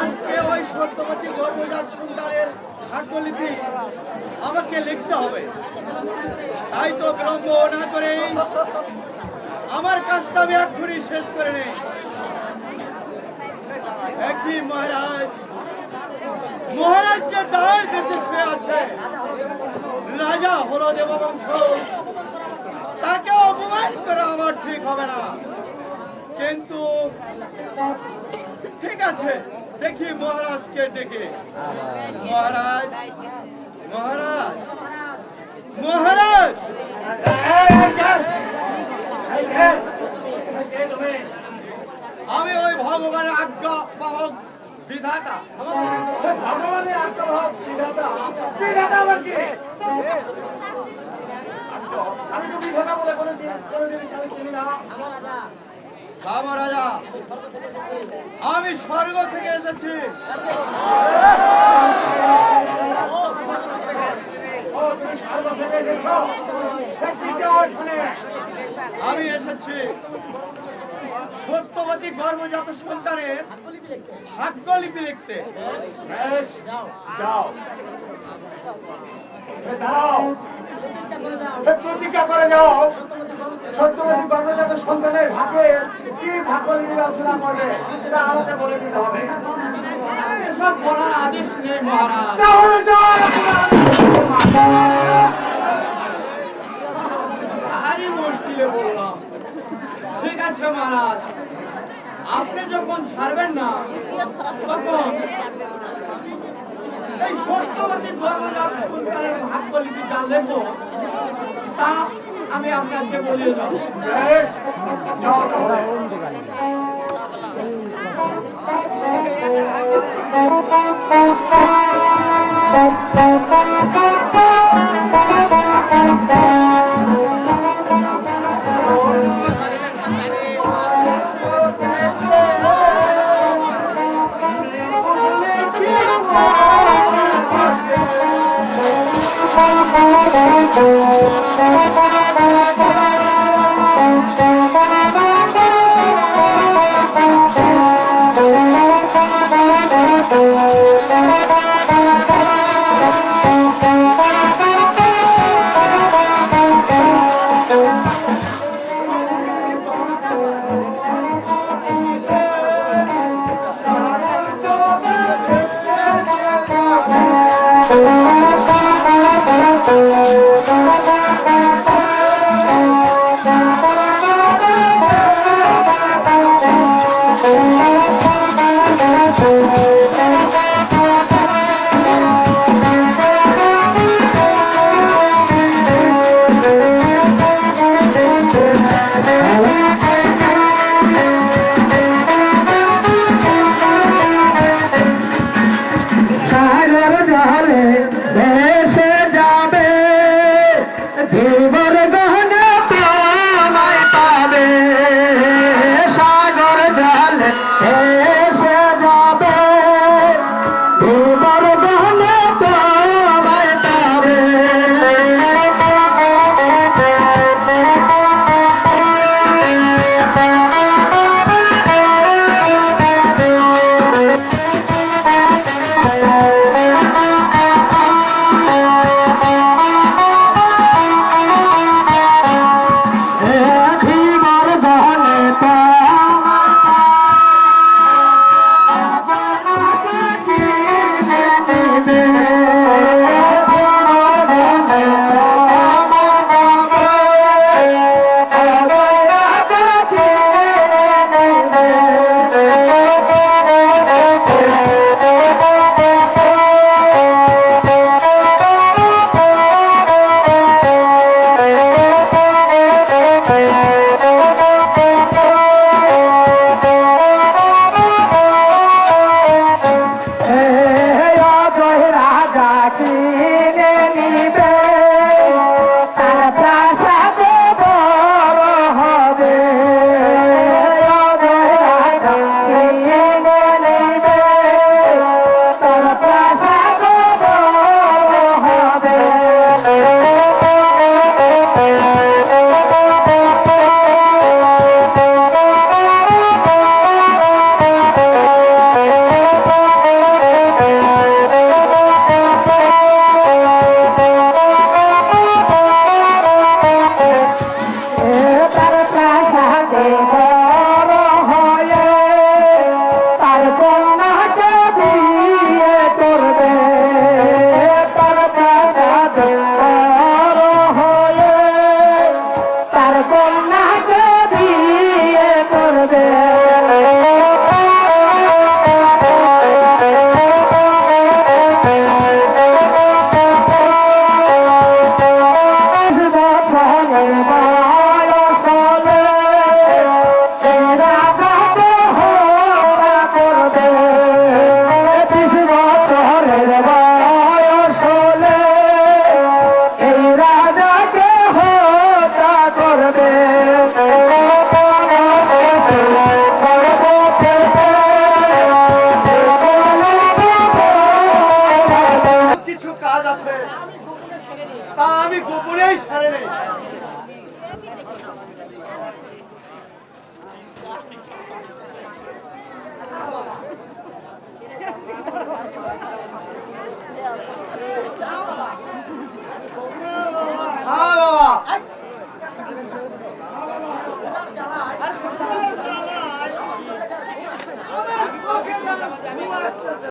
আজকে ওই সত্যবতী গর্ভজাত সন্তানের ভাগ্যলিপি আমাকে লিখতে হবে। তাই তো বিলম্ব না করে আমার কাজটা আমি এক্ষুনি শেষ করে নেই। একই মহারাজ, মহারাজ যে দাঁড় দেশে শুয়ে আছে, রাজা হলো দেববংশ, তাকে অপমান করা আমার ঠিক হবে না। কিন্তু ঠিক আছে, দেখি মহারাজকে ডেকে। মহারাজ, মহারাজ, মহারাজ, আমি ওই ভগবানের আজ্ঞা পালক বিধাতা। ভগবানের আজ্ঞা পালক বিধাতা? বিধাতা আবার কি? আমি তো বিধাতা বলে কোনো জিনিস আমি চিনি না। রাজা, আমি স্বর্গ থেকে এসেছি। আমি এসেছি সত্যবতী গর্ভজাত সন্তানের ভাগ্যলিপি লিখতে। প্রতিজ্ঞা করে যাও, সত্যবতী গর্ভজাত সন্তানের ভাগে কি ভাগ্যলিপি রচনা করবে এটা আমাকে বলে দিতে হবে। এসব বলার আদেশ নেই মহারাজ। ভারী মুশকিলে বললাম। ঠিক আছে মহারাজ, আপনি যখন ছাড়বেন না তখন এই সত্যবতী গর্ভজাত সন্তানের ভাগ্যলিপি যা লেখো তা আমি আপনাকে বলিয়ে দেব। নেই সারে নেই